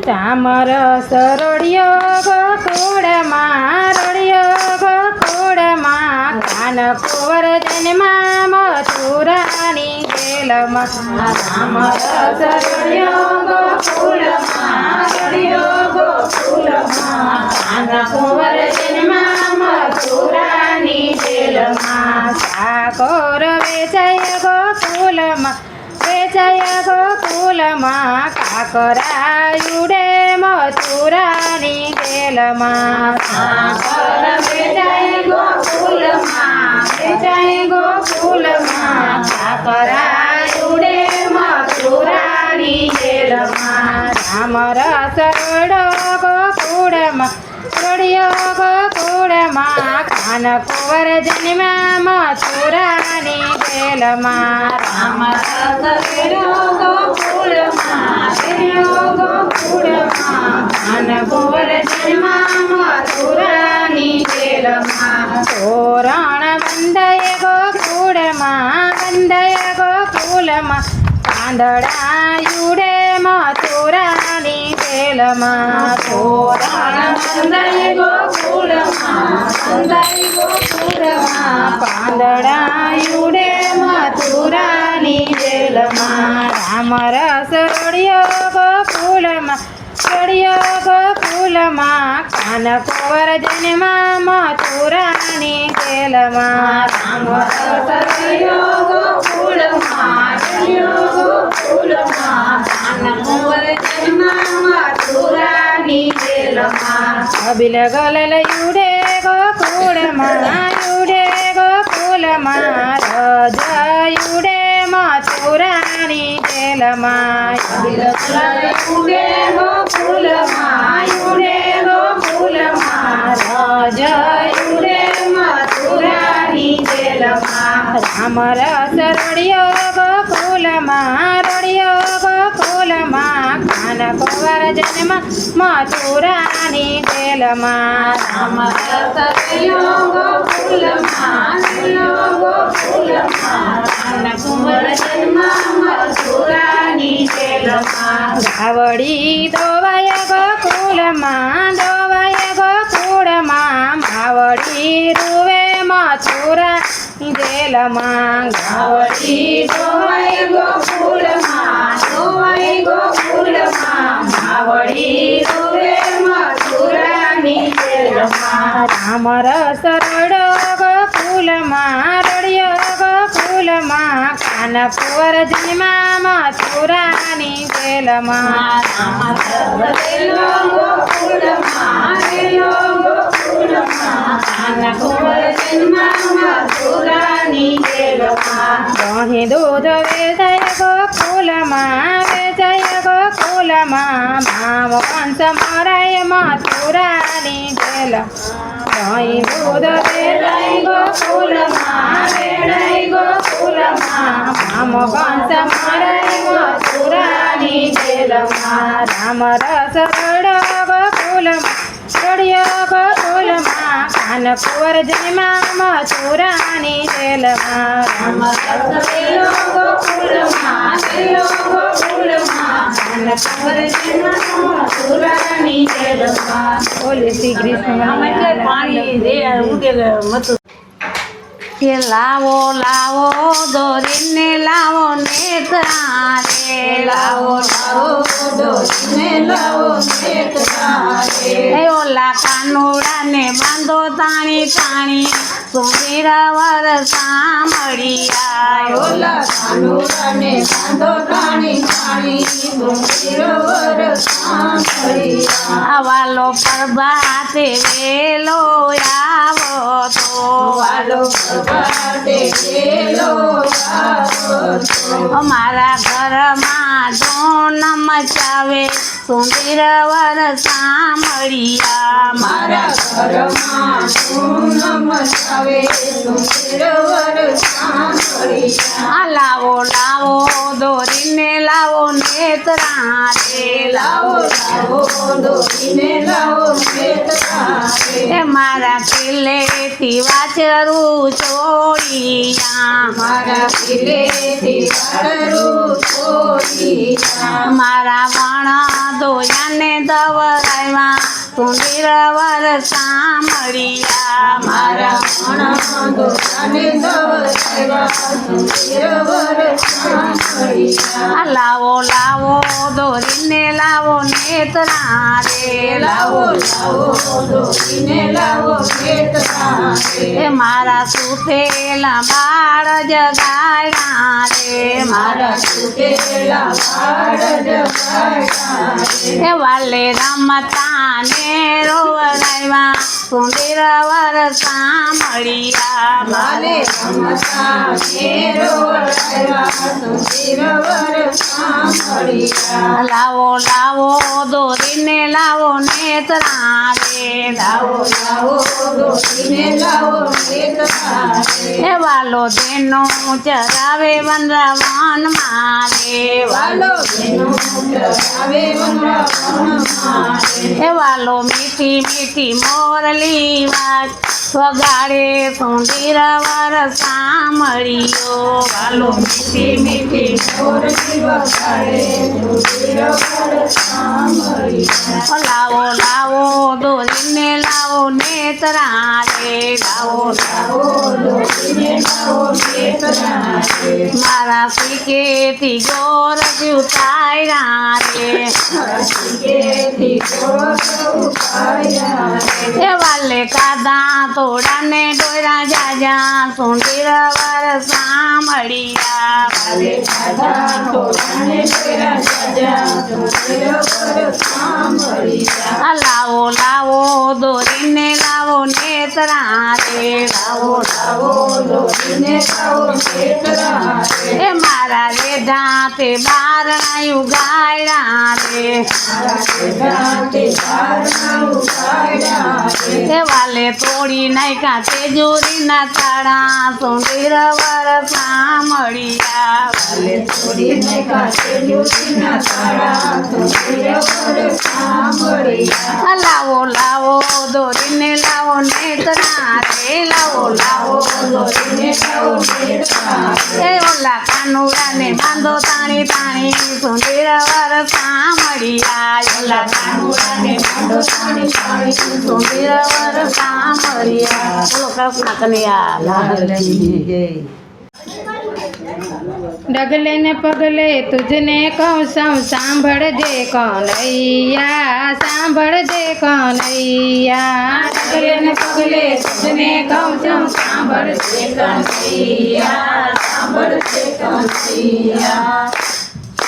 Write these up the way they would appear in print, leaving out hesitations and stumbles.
ચામરસ રળિયો ગોકુળમાં કાન કુંવર જન્મા મથુરાની જેલમાં. ચામરસ રળિયો ગોકુળમાં કાન કુંવર જન્મા મથુરાની જેલમાં. સાકોર વેચાય ગોકુલમાં કાકરાયુડે મથુરાની જેલમાં. સાકર વેચાય ગોકુલમાં કાકરાયુડે મથુરાની જેલમાં. રામ રસ રળિયો ગોકુળમાં કાન કુંવર જન્મા મથુરાની જેલમાં. રામ રસ રળિયો ગોકુળમાં કાન કુંવર જન્મા મથુરાની જેલમાં. તોરણ બંધાય ગોકુળમાં પાંદડાયુડે મથુરાની જેલમાં. તોરણ બંધાય ગોકુળમાં પાંદડાયુડે મથુરાની જેલમાં. રામ રસ રળિયો ગોકુળમાં કાન કુંવર જન્મા મથુરાની જેલમાં. રામ રસ રળિયો ગોકુળમાં કાન કુંવર જન્મા મથુરાની જેલમાં. અબિલ ગલયુડે ગોકુળમાં રજયુડે મથુરાની જેલમાં. અબિલ ગલયુડે ગોકુળમાં રજયુડે મથુરાની જેલમાં. રામ રસ રળિયો ગોકુળમાં કાન કુંવર જન્મા મથુરાની જેલમાં. રામ રસ રળિયો ગોકુળમાં કાન કુંવર જન્મા મથુરાની જેલમાં. ગાવડી દોવાય ગોકુળમાં માવડી રૂવે મથુરાની જેલમાં. ગાવડી દોવાય ગોકુળમાં માવડી રૂવે મથુરાની જેલમાં. રામ રસ રળિયો ગોકુળમાં કાન કુંવર જન્મા મથુરાની જેલમાં. રામ રસ રળિયો ગોકુળમાં કાન કુંવર જન્મા મથુરાની જેલમાં. દહીં દૂધ વેચાય ગોકુળમાં મામ કંસ મરાય મથુરાની જેલમાં. દહીં દૂધ વેચાય ગોકુળમાં મામ કંસ મરાય મથુરાની જેલમાં. રામ રસ રળિયો ગોકુળમાં કાન કુંવર જન્મા મથુરાની જેલમાં. રામ રસ રળિયો ગોકુળમાં કાન કુંવર જન્મા મથુરાની જેલમાં. બોલે શ્રી કૃષ્ણ. કે લાવો લાવો દોરીને લાવો નેત્રા રે. લાવો દોરીને લાવો નેત્રા રે. ઓલા કાનુડાને બાંધો તાણી સુમીર વર સાંભળિયા. ઓલા કાનુડાને બાંધો તાણી સુમીર વર સાંભળિયા. વાલો પ્રભાતે વેલો આવો તો અમારા ઘરમાં ધૂન મચાવે સુંદર વર સાંભળિયા. મારા ઘરમાં ધૂન મચાવે સુંદર વર સાંભળિયા. લાવો લાવો દોરીને લાવો નેત્રા રે. લાવો દોરીને લાવો નેત્રા રે. એ મારા કિલ્લેથી વાછરું છોડિયા મારા કિલ્લેથી વાળરું છોડિયા મારા વણ દોયાને દવરાવ્યા સુંદર વર સાંભળિયા મારા મણ દોરાને દવરાવ્યા સુંદર વર સાંભળિયા લાવો લાવો દોરીને લાવો નેત્રા રે લાવો લાવો દોરીને લાવો નેત્રા એ મારા સુતેલા બાળ જગાડ્યા રે મારા સુતેલા વાળ જગાડ્યા એ વાલે રમતા ને રોવરાવ્યા સુંદર વર સાંભળિયા વાલે રમતા ને રોવરાવ્યા સુંદર વર સાંભળિયા લાવો લાવો દોરીને લાવો નેત્રા રે લાવો લાવો દોરીને લાવો નેત્રા એ વાલો દેનો ચરાવે વનરાવન મારે વાલો બેનો ચરાવે વનરાવન મારે એ વાલો મીઠી મીઠી મોરલી વાત વગાડે સુંદર વર સાંભળિયો વાલો મીઠી મીઠી મોરલી વગાડે સુંદર વર સાંભળિયા લાવો લાવો દોરીને લાવો નેત્રા રે લાવો લાવો દોરીને લાવો નેત્રા મારા સિકેથી ગોરજ ઉતાર્યા રે કેથી ઉપાયા એ વાલે કાદા તોડાને ડોરા જાજા સુંદર વર સાંભળિયા વાલે ખાધા તોડાને ડોરા જાજા સુંદર વર સાંભળિયા લાવો લાવો દોરીને લાવો નેત્રા રે લાવો લાવો દોરીને લાવો નેત્રા એ મારા રેઢા તે બારણાયું ગાયડા રે જાતે બારના ઉપાડ્યા એ વાલે તોડી નાખ્યા તેજોરીના તાળા સુંદર વર સાંભળિયા વાલે તોડીને કાઢે જ્યોતિના તાળા સુંદર વર સાંભળિયા લાવો લાવો દોરીને લાવો નેત્રા રે લાવો લાવો દોરીને લાવો નેત્રા એ ઓલા કાનુડાને બાંધો તાણી તાણી સુંદર વર સાંભળિયા ઓલા કાનુડાને બાંધો તાણી તાણી સુંદર વર સાંભળિયા બોલો કૃષ્ણ કનૈયા લાલ ડગલે ને પગલે તુજને કહું સૌ સાંભળજે કનૈયા સાંભળજે કનૈયા ડગલે ને પગલે તુજને કહું છું સાંભળજે કનૈયા સાંભળજે કનૈયા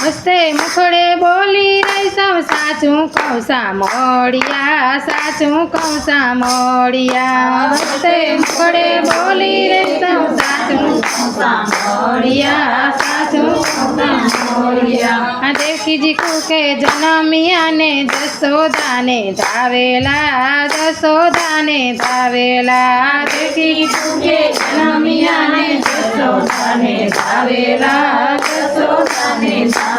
હસ્તે મુખડે બોલી રહી સૌ સાચું કહું સાંભળિયા સાચું કહું સાંભળિયા હસ્તે મુખડે બોલી રહી સૌ સાચું કહું સાંભળિયા સાચું કહું સાંભળિયા દેવકીજી કુકે જનમિયાને જસોદાને ધાવેલા જસોદાને ધાવેલા દેવકીજી કુકે જનમિયાને જસોદાને ધાવેલા જસોદાને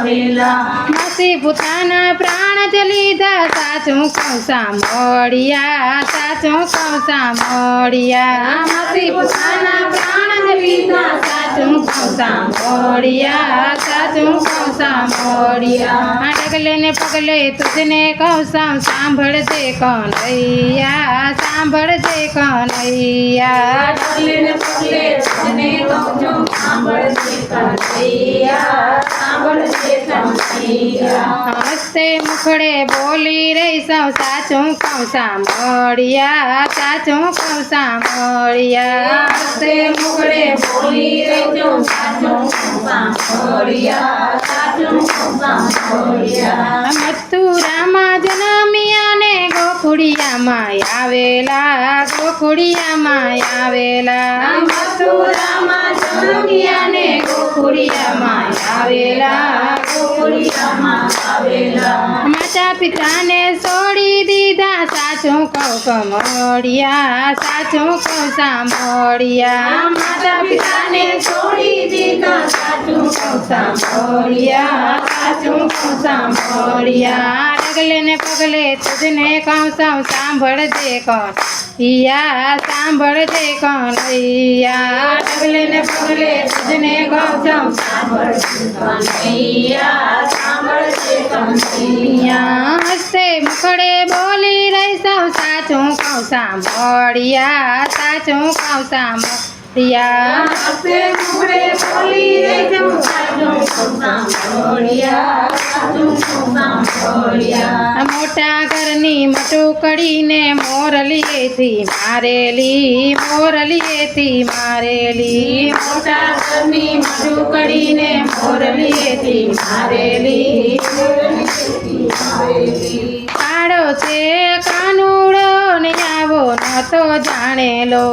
માસી પોતાના પ્રાણ જ લીધા સાચું કહું સાંભળિયા સાચું કહું સાંભળિયા માસી પોતાના પ્રાણ જ લીધા સાચું કહું સાંભળિયા સાચું કહું સાંભળિયા ડગલે ને પગલે તુજને કહું સાંભળજે કનૈયા સાંભળજે કનૈયા ડગલે ને પગલે તુજને કહું છું સાંભળજે કનૈયા સાંભળજે કનૈયા હસ્તે મુખડે બોલી રહી સૌ સાચું કહું સાંભળિયા સાચું કહું સાંભળિયા હસ્તે મુખડે બોલી રહેજો સાચું સાંભળિયા સાચું સાંભળિયા મથુરામાં જન્મ્યા ને ગોખુડિયામાં આવેલા ગોખુડિયામાં આવેલા મથુરામાં જન્મ્યા ને ગોકુળિયામાં આવેલા ગોકુળિયામાં આવેલા માતા પિતાને છોડી દીધા સાચું કહું કમળિયા સાચું કહું સાંભળિયા માતા પિતાને છોડી દીધા સાચું કહું સાંભળિયા સાચું કહું સાંભળિયા ડગલે ને પગલે તુજને કહું સૌ સાંભળજે કનૈયા સાંભળજે કનૈયા ડગલે ને પગલે તુજને કહું સૌ કનૈયા સાંભળજે કનૈયા હસ્તે મુખડે બોલી રહી સૌ સાચું કહું સાંભળિયા સાચું કહું સાંભળિયા હસ્તે મુખડે બોલી રહી સૌ સાચું સાંભળિયા સાચું સાંભળિયા મોટા ઘરની મટુકડીને મોરલીએથી મારેલી મોટા ઘરની મટુકડીને મોરલીએથી મારેલી કાળો છે કાનુડો ને આવો ન તો જાણેલો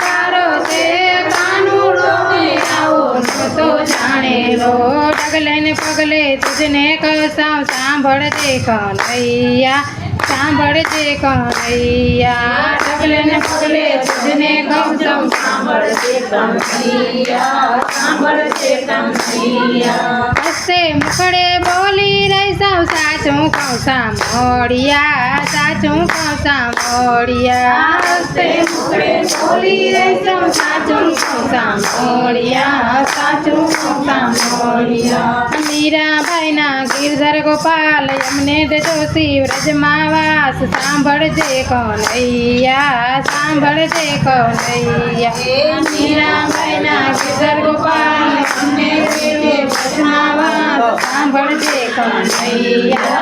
કાળો છે કાનુડો ને આવો ન તો જાણેલો ડગલે ને પગલે તુજને કહું સૌ સાંભળજે કનૈયા સાંભળજે કનૈયા ડગલે ને પગલે તુજને કહું સૌ સાંભળજે કનૈયા સાંભળજે કનૈયા હસ્તે મુખડે બોલી રહી સૌ સાચું કહું સાંભળિયા સાચું કહું સાંભળિયા હસ્તે મુખડે બોલી રહી સૌ સાચું સાંભળિયા સાચું કહું સાંભળિયા મીરાબાઈના ગિરધર ગોપાલ અમને દેજો શિવ વ્રજમાં વાસ સાંભળજે કનૈયા સાંભળજે કનૈયા મીરાબાઈના ગિરધર ગોપાલ અમને દેજો વ્રજમાં વાસ સાંભળજે કનૈયા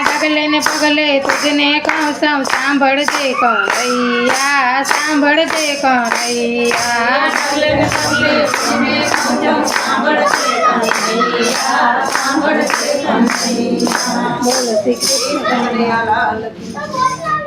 ડગલે ને પગલે તુજને કહું સૌ સાંભળજે કનૈયા સાંભળજે કનૈયા ડગલે ને પગલે તુજને કહું સૌ સાંભળજે કનૈયા સાંભળજે કનૈયા બોલો શ્રી કૃષ્ણ. કનૈયાલાલ કી